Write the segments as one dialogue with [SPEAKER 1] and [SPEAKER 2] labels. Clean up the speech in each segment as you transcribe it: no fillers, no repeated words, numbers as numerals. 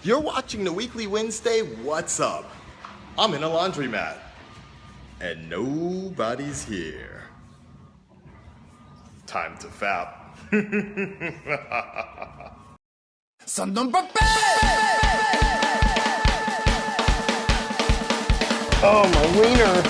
[SPEAKER 1] You're watching the Weekly Wednesday What's Up? I'm in a laundromat and nobody's here. Time to fap.
[SPEAKER 2] Son d'un papa!
[SPEAKER 1] Oh, my wiener.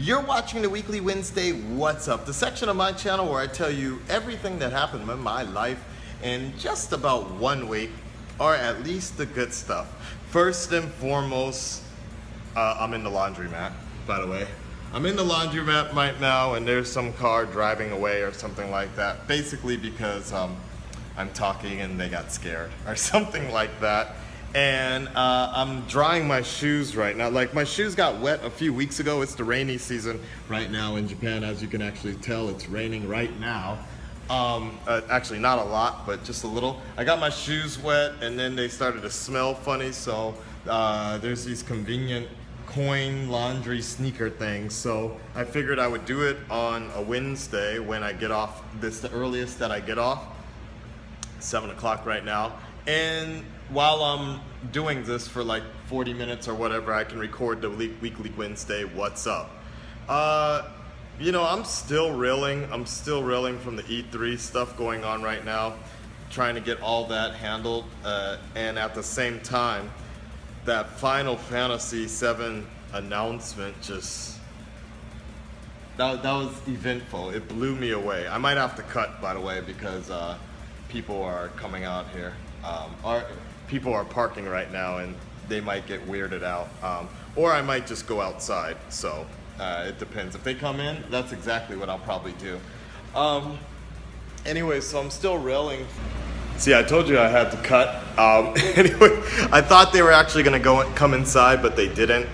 [SPEAKER 1] You're watching the Weekly Wednesday What's Up, the section of my channel where I tell you everything that happened in my life in just about 1 week, or at least the good stuff. First and foremost, I'm in the laundromat, by the way. I'm in the laundromat right now and there's some car driving away or something like that. Basically because I'm talking and they got scared or something like that. And I'm drying my shoes right now. Like, my shoes got wet a few weeks ago. It's the rainy season right now in Japan. As you can actually tell, it's raining right now. Actually not a lot, but just a little. I got my shoes wet and then they started to smell funny. So there's these convenient coin laundry sneaker things. So I figured I would do it on a Wednesday when I get off. This is the earliest that I get off. 7 o'clock right now. And while I'm doing this for like 40 minutes or whatever, I can record the Weekly Wednesday What's Up. You know, I'm still reeling from the E3 stuff going on right now, trying to get all that handled. And at the same time, that Final Fantasy VII announcement just, that was eventful. It blew me away. I might have to cut, by the way, because people are coming out here. People are parking right now and they might get weirded out. Or I might just go outside, so it depends. If they come in, that's exactly what I'll probably do. Anyway, so I'm still railing. See, I told you I had to cut. Anyway, I thought they were actually gonna come inside, but they didn't.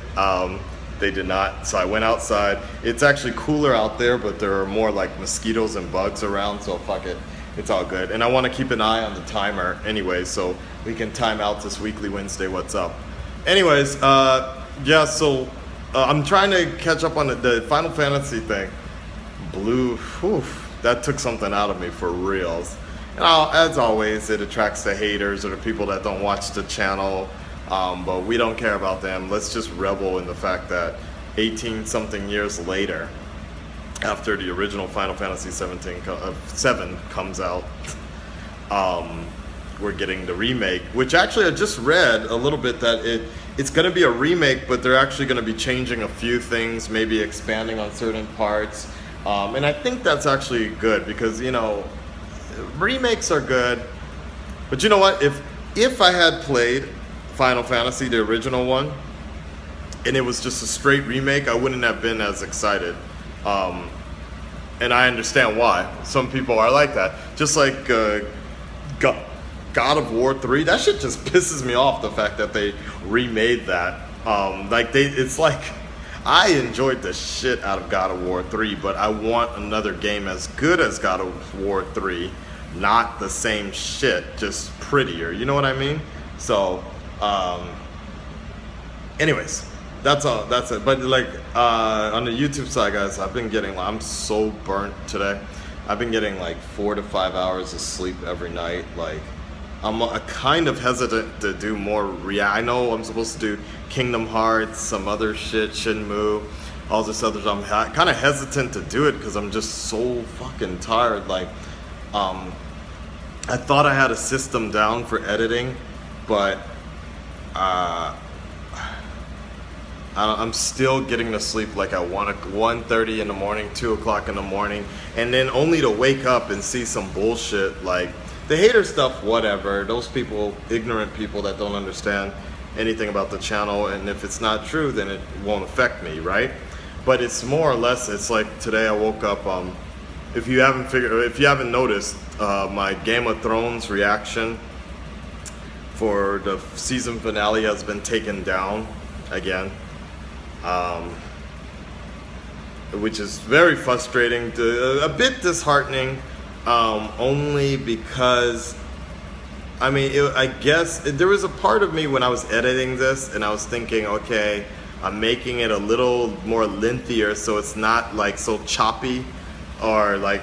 [SPEAKER 1] They did not, so I went outside. It's actually cooler out there, but there are more like mosquitoes and bugs around, so fuck it. It's all good. And I want to keep an eye on the timer anyway, so we can time out this Weekly Wednesday What's Up. Anyways, yeah, so I'm trying to catch up on the Final Fantasy thing. That took something out of me for reals. And as always, it attracts the haters or the people that don't watch the channel, but we don't care about them. Let's just revel in the fact that 18-something years later, after the original Final Fantasy 7 comes out, we're getting the remake, which actually I just read a little bit that it's going to be a remake, but they're actually going to be changing a few things, maybe expanding on certain parts, and I think that's actually good because, you know, remakes are good, but you know what, if I had played Final Fantasy, the original one, and it was just a straight remake, I wouldn't have been as excited. And I understand why. Some people are like that. Just like God of War 3, that shit just pisses me off, the fact that they remade that. It's like, I enjoyed the shit out of God of War 3, but I want another game as good as God of War 3, not the same shit, just prettier. You know what I mean? So, anyways. That's all. That's it. But like on the YouTube side, guys, I'm so burnt today. I've been getting like 4 to 5 hours of sleep every night. Like, I'm kind of hesitant to do more I know I'm supposed to do Kingdom Hearts, some other shit, Shenmue, all this other stuff. I'm kind of hesitant to do it because I'm just so fucking tired. Like, I thought I had a system down for editing, but I'm still getting to sleep like at 1:30 in the morning, 2 o'clock in the morning, and then only to wake up and see some bullshit like the hater stuff, whatever. Those people, ignorant people that don't understand anything about the channel, and if it's not true, then it won't affect me, right? But it's more or less, it's like today I woke up, if you haven't noticed, my Game of Thrones reaction for the season finale has been taken down again. Which is very frustrating, a bit disheartening, only because I mean, I guess there was a part of me when I was editing this and I was thinking, okay, I'm making it a little more lengthier so it's not like so choppy or like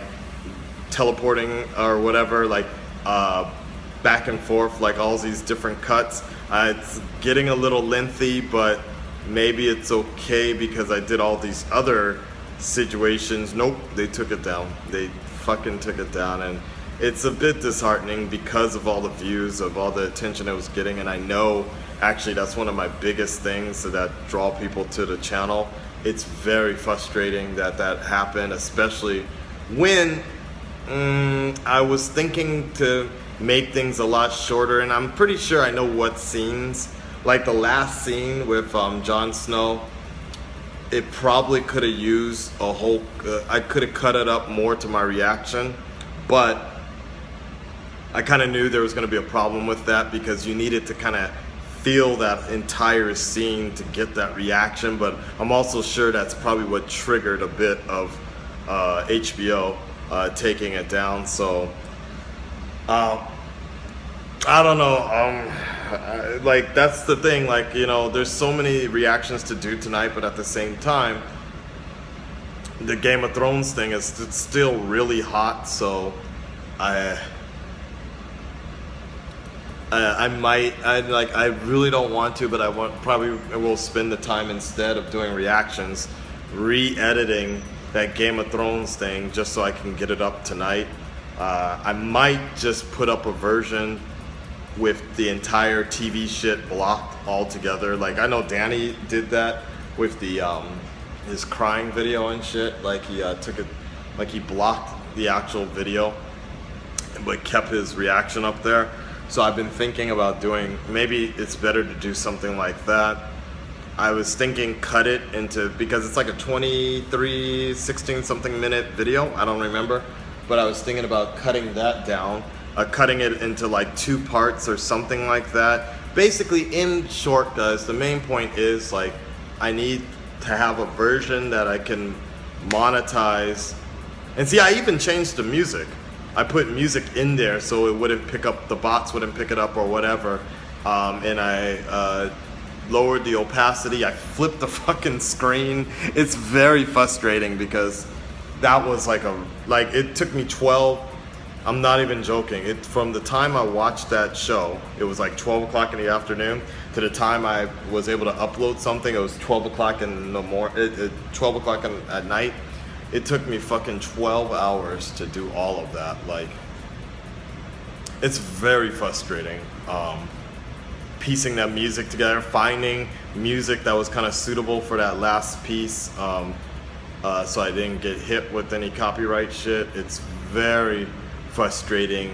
[SPEAKER 1] teleporting or whatever, like back and forth, like all these different cuts. It's getting a little lengthy, but maybe it's okay because I did all these other situations. Nope, they took it down. They fucking took it down, and it's a bit disheartening because of all the views, of all the attention it was getting, and I know actually that's one of my biggest things that draw people to the channel. It's very frustrating that that happened, especially when I was thinking to make things a lot shorter, and I'm pretty sure I know what scenes, like the last scene with Jon Snow, it probably could have used a whole, I could have cut it up more to my reaction, but I kind of knew there was going to be a problem with that because you needed to kind of feel that entire scene to get that reaction. But I'm also sure that's probably what triggered a bit of HBO taking it down. So I don't know, like that's the thing, like, you know, there's so many reactions to do tonight, but at the same time the Game of Thrones thing is still really hot, so I really don't want to, but I probably will spend the time instead of doing reactions re-editing that Game of Thrones thing just so I can get it up tonight. I might just put up a version with the entire TV shit blocked altogether. Like I know Danny did that with the his crying video and shit. Like he took it, like he blocked the actual video, but kept his reaction up there. So I've been thinking about doing, maybe it's better to do something like that. I was thinking cut it into, because it's like a 23, 16 something minute video, I don't remember, but I was thinking about cutting that down, cutting it into like 2 parts or something like that. Basically, in short, guys, the main point is like I need to have a version that I can monetize. And see, I even changed the music. I put music in there so it wouldn't pick up, the bots wouldn't pick it up or whatever. And I lowered the opacity. I flipped the fucking screen. It's very frustrating because that was like it took me 12, I'm not even joking. From the time I watched that show, it was like 12 o'clock in the afternoon, to the time I was able to upload something, it was 12 o'clock in the morning, 12 o'clock at night. It took me fucking 12 hours to do all of that. Like, it's very frustrating. Piecing that music together, finding music that was kind of suitable for that last piece, so I didn't get hit with any copyright shit. It's very frustrating,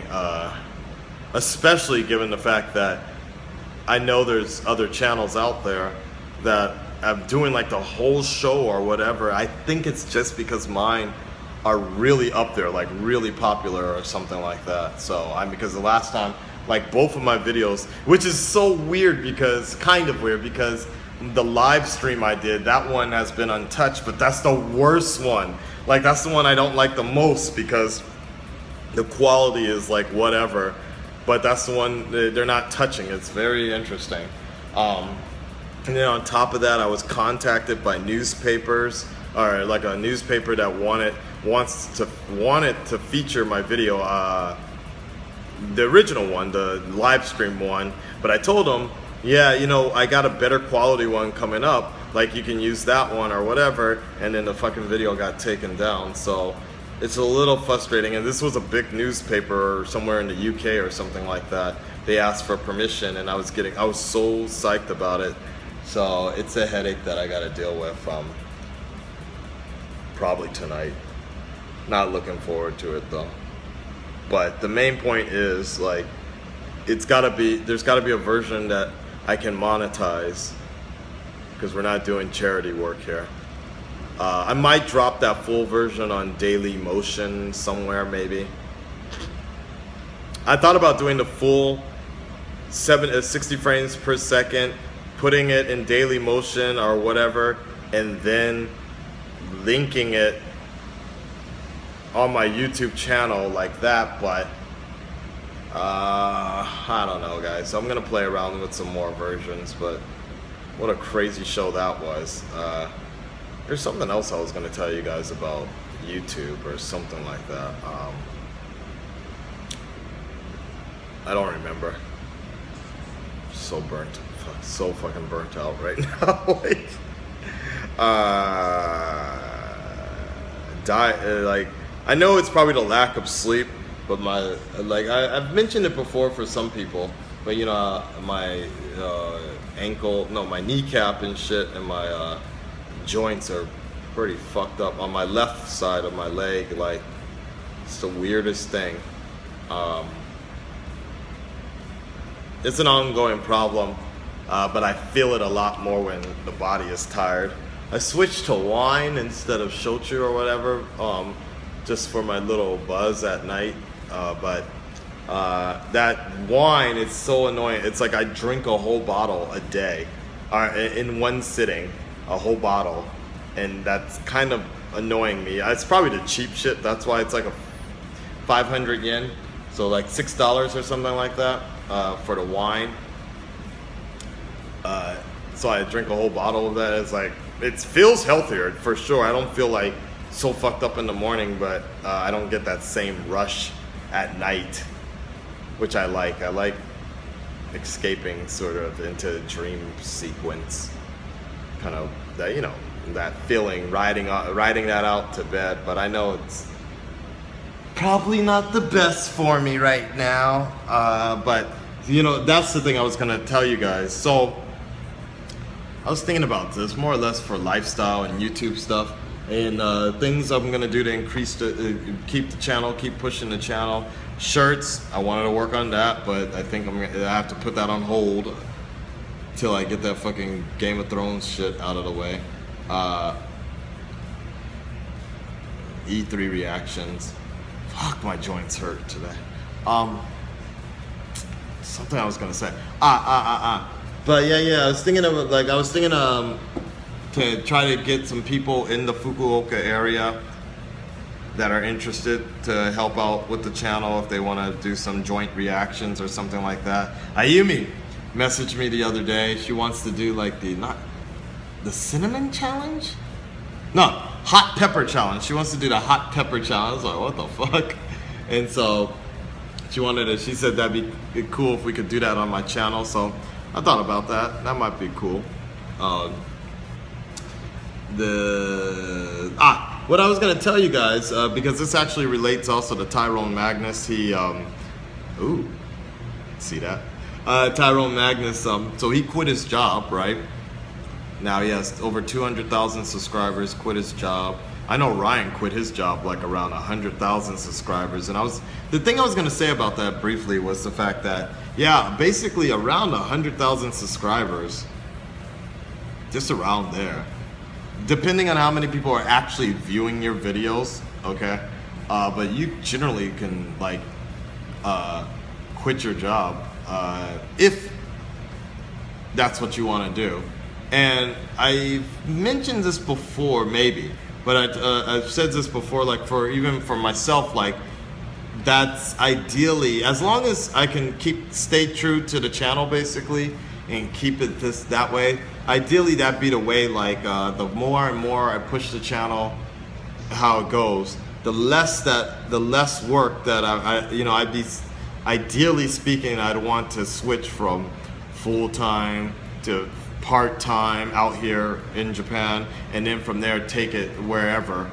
[SPEAKER 1] especially given the fact that I know there's other channels out there that I'm doing like the whole show or whatever. I think it's just because mine are really up there, like really popular or something like that. So because the last time, like both of my videos, which is so weird because, kind of weird because the live stream I did, that one has been untouched, but that's the worst one. Like that's the one I don't like the most because the quality is like whatever, but that's the one they're not touching. It's very interesting. And then on top of that, I was contacted by newspapers, or like a newspaper that wanted to feature my video, the original one, the live stream one. But I told them, yeah, you know, I got a better quality one coming up. Like you can use that one or whatever. And then the fucking video got taken down. So it's a little frustrating. And this was a big newspaper somewhere in the UK or something like that. They asked for permission, and I was so psyched about it. So it's a headache that I gotta deal with probably tonight. Not looking forward to it though. But the main point is like, there's gotta be a version that I can monetize, because we're not doing charity work here. I might drop that full version on Daily Motion somewhere maybe. I thought about doing the full 60 frames per second, putting it in Daily Motion or whatever, and then linking it on my YouTube channel like that, but I don't know, guys. So I'm gonna play around with some more versions, but what a crazy show that was. There's something else I was gonna tell you guys about YouTube or something like that. I don't remember. So burnt, so fucking burnt out right now. Like, I know it's probably the lack of sleep, but I've mentioned it before for some people, but you know, my my kneecap and shit, and my joints are pretty fucked up on my left side of my leg. Like, it's the weirdest thing. It's an ongoing problem, but I feel it a lot more when the body is tired. I switched to wine instead of shochu or whatever, just for my little buzz at night. But that wine, it's so annoying. It's like I drink a whole bottle a day, in one sitting, a whole bottle, and that's kind of annoying me. It's probably the cheap shit. That's why it's like a 500 yen, so like $6 or something like that for the wine. So I drink a whole bottle of that. It's like, it feels healthier for sure. I don't feel like so fucked up in the morning, but I don't get that same rush at night, which I like. I like escaping sort of into dream sequence, kind of that, you know, that feeling, riding that out to bed. But I know it's probably not the best for me right now. But you know, that's the thing I was gonna tell you guys. So I was thinking about this more or less for lifestyle and YouTube stuff, and things I'm gonna do to increase keep the channel, keep pushing the channel. Shirts, I wanted to work on that, but I think I have to put that on hold till I get that fucking Game of Thrones shit out of the way. E3 reactions. Fuck, my joints hurt today. Something I was gonna say. But yeah, I was thinking to try to get some people in the Fukuoka area that are interested to help out with the channel if they want to do some joint reactions or something like that. Ayumi messaged me the other day. She wants to do like the cinnamon challenge? No, hot pepper challenge. She wants to do the hot pepper challenge. I was like, what the fuck? And so she said that'd be cool if we could do that on my channel. So I thought about that. That might be cool. What I was gonna tell you guys, because this actually relates also to Tyrone Magnus. He, see that? Tyrone Magnus, so he quit his job, right? Now he has over 200,000 subscribers, quit his job. I know Ryan quit his job like around 100,000 subscribers. And the thing I was gonna say about that briefly was the fact that, yeah, basically around 100,000 subscribers, just around there, depending on how many people are actually viewing your videos, okay? But you generally can like quit your job if that's what you wanna do. And I've mentioned this before, maybe, but I've said this before, like even for myself, like that's ideally, as long as I can stay true to the channel basically and keep it that way, ideally that'd be the way. Like the more and more I push the channel, how it goes, the less work that I'd be, ideally speaking, I'd want to switch from full-time to part-time out here in Japan, and then from there take it wherever.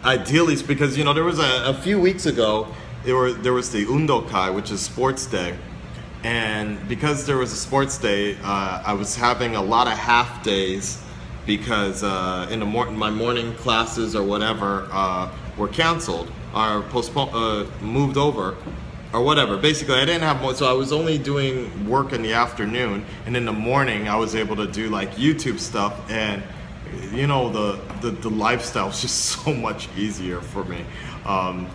[SPEAKER 1] Ideally, because you know, there was a few weeks ago there was the Undokai, which is sports day, and because there was a sports day, I was having a lot of half days because in the my morning classes or whatever were canceled or postponed, moved over, or whatever. Basically, I didn't have more, so I was only doing work in the afternoon, and in the morning I was able to do like YouTube stuff, and you know, the lifestyle was just so much easier for me. I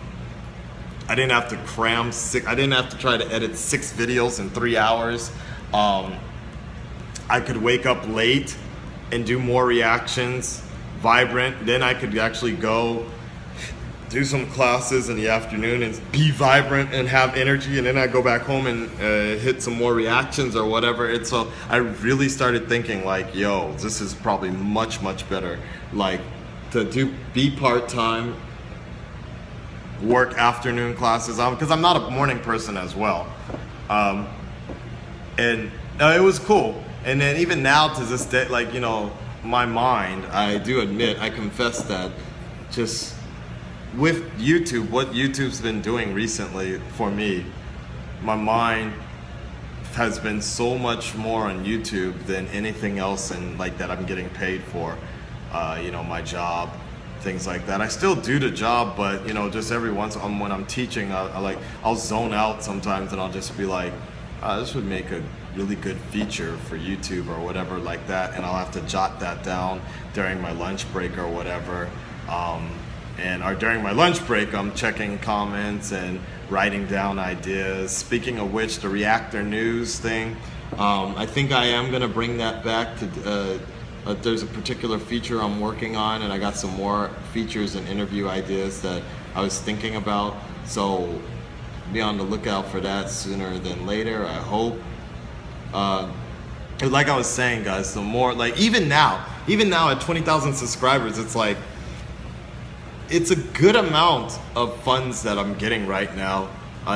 [SPEAKER 1] didn't have to cram I didn't have to try to edit 6 videos in 3 hours. I could wake up late and do more reactions, vibrant. Then I could actually go do some classes in the afternoon and be vibrant and have energy, and then I go back home and hit some more reactions or whatever. And so I really started thinking like, yo, this is probably much better, like to be part-time, work afternoon classes, because I'm not a morning person as well. And it was cool. And then even now to this day, like, you know, my mind, I do admit, I confess that just with YouTube, what YouTube's been doing recently for me, my mind has been so much more on YouTube than anything else and like that I'm getting paid for. You know, my job, things like that. I still do the job, but you know, just every once when I'm teaching, I'll zone out sometimes and I'll just be like, this would make a really good feature for YouTube or whatever like that, and I'll have to jot that down during my lunch break or whatever. Or during my lunch break, I'm checking comments and writing down ideas. Speaking of which, the Reactor News thing, I think I am gonna bring that back to, there's a particular feature I'm working on, and I got some more features and interview ideas that I was thinking about. So be on the lookout for that sooner than later, I hope. Like I was saying, guys, the more, like even now at 20,000 subscribers, it's like, it's a good amount of funds that I'm getting right now.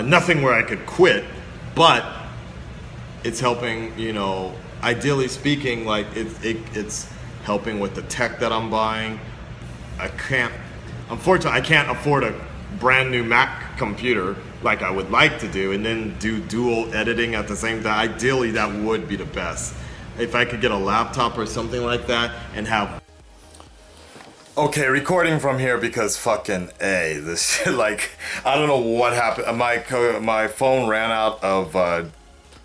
[SPEAKER 1] Nothing where I could quit, but it's helping, you know, ideally speaking, like it's helping with the tech that I'm buying. Unfortunately, I can't afford a brand new Mac computer like I would like to do and then do dual editing at the same time. Ideally, that would be the best. If I could get a laptop or something like that and have... Okay, recording from here because fucking this shit, like, I don't know what happened. My phone ran out of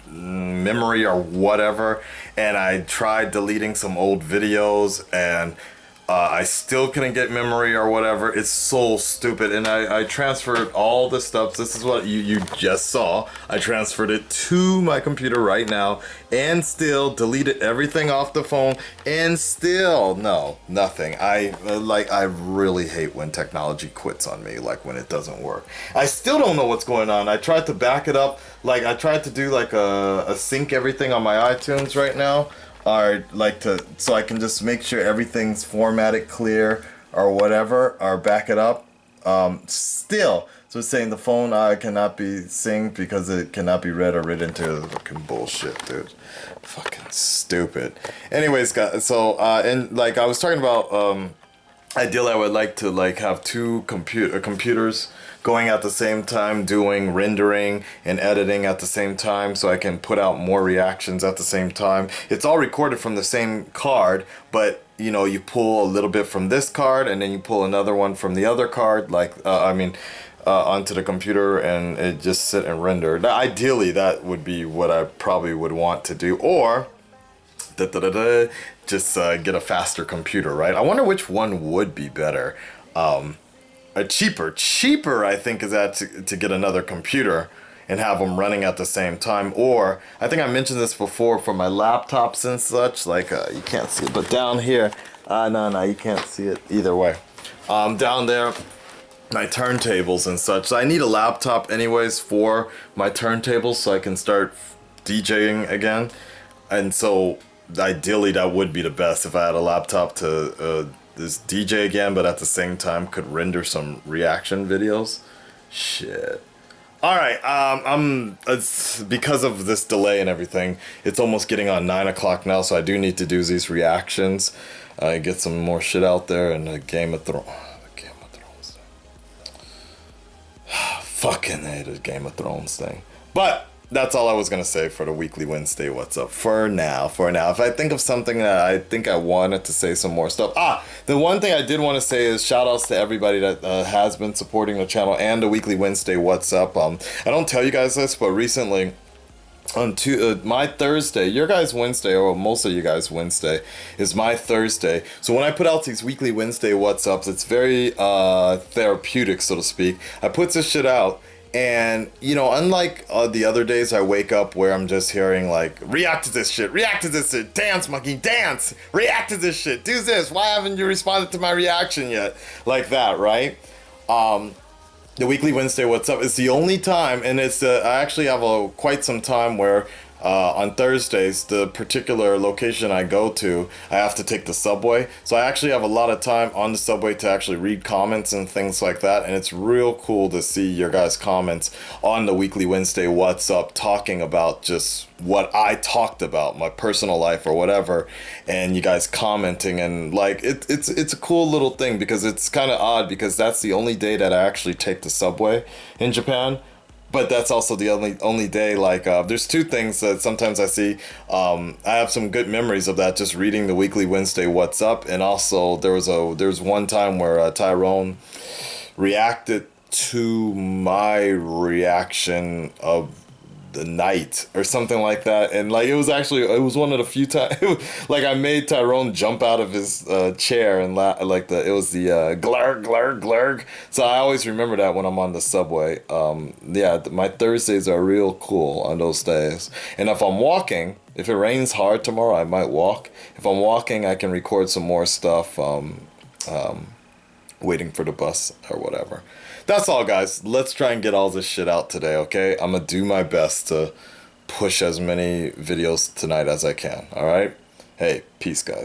[SPEAKER 1] memory or whatever, and I tried deleting some old videos, and I still couldn't get memory or whatever. It's so stupid. And I transferred all the stuff. This is what you just saw. I transferred it to my computer right now and still deleted everything off the phone and still nothing. I really hate when technology quits on me, like when it doesn't work. I still don't know what's going on. I tried to back it up. Like I tried to do like a sync everything on my iTunes right now. Or like so I can just make sure everything's formatted clear or whatever, or back it up. Still, so it's saying the phone cannot be synced because it cannot be read or written to. Fucking bullshit, dude. Fucking stupid. Anyways, guys, so and like I was talking about, ideally I would like to like have two computers going at the same time, doing rendering and editing at the same time, so I can put out more reactions at the same time. It's all recorded from the same card, but you know, you pull a little bit from this card and then you pull another one from the other card, like onto the computer, and it just sit and render. Now, ideally, that would be what I probably would want to do, or just get a faster computer, right? I wonder which one would be better. Cheaper, I think, is to get another computer and have them running at the same time. Or, I think I mentioned this before for my laptops and such, like, you can't see it, but down here, no, you can't see it either way. Down there, my turntables and such. So I need a laptop anyways for my turntables so I can start DJing again. And so, ideally, that would be the best if I had a laptop to... this DJ again, but at the same time could render some reaction videos. Shit. All right, it's because of this delay and everything, it's almost getting on 9 o'clock now, so I do need to do these reactions, get some more shit out there, and the Game of Thrones thing. Fucking hate the Game of Thrones thing. But that's all I was gonna say for the weekly Wednesday What's Up for now. If I think of something that I think I wanted to say some more stuff. The one thing I did want to say is shout outs to everybody that has been supporting the channel and the weekly Wednesday What's Up. I don't tell you guys this, but recently on my Thursday, your guys' Wednesday, or most of you guys' Wednesday, is my Thursday. So when I put out these weekly Wednesday What's Ups, it's very therapeutic, so to speak. I put this shit out. And, you know, unlike the other days I wake up where I'm just hearing, like, react to this shit, dance, monkey, dance, react to this shit, do this, why haven't you responded to my reaction yet? Like that, right? The weekly Wednesday What's Up is the only time, and it's I actually have quite some time where on Thursdays, the particular location I go to, I have to take the subway. So I actually have a lot of time on the subway to actually read comments and things like that. And it's real cool to see your guys' comments on the weekly Wednesday What's Up, talking about just what I talked about, my personal life or whatever, and you guys commenting, and like it's a cool little thing, because it's kind of odd because that's the only day that I actually take the subway in Japan. But that's also the only day, like, there's two things that sometimes I see. I have some good memories of that, just reading the weekly Wednesday What's Up. And also there was one time where Tyrone reacted to my reaction of the night or something like that, and like it was one of the few times like I made Tyrone jump out of his chair and like it was the glarg glarg glarg. So I always remember that when I'm on the subway. Yeah, my Thursdays are real cool on those days. And if I'm walking, if it rains hard tomorrow, I might walk. If I'm walking, I can record some more stuff, waiting for the bus or whatever. That's all, guys. Let's try and get all this shit out today, okay? I'm gonna do my best to push as many videos tonight as I can, all right? Hey, peace, guys.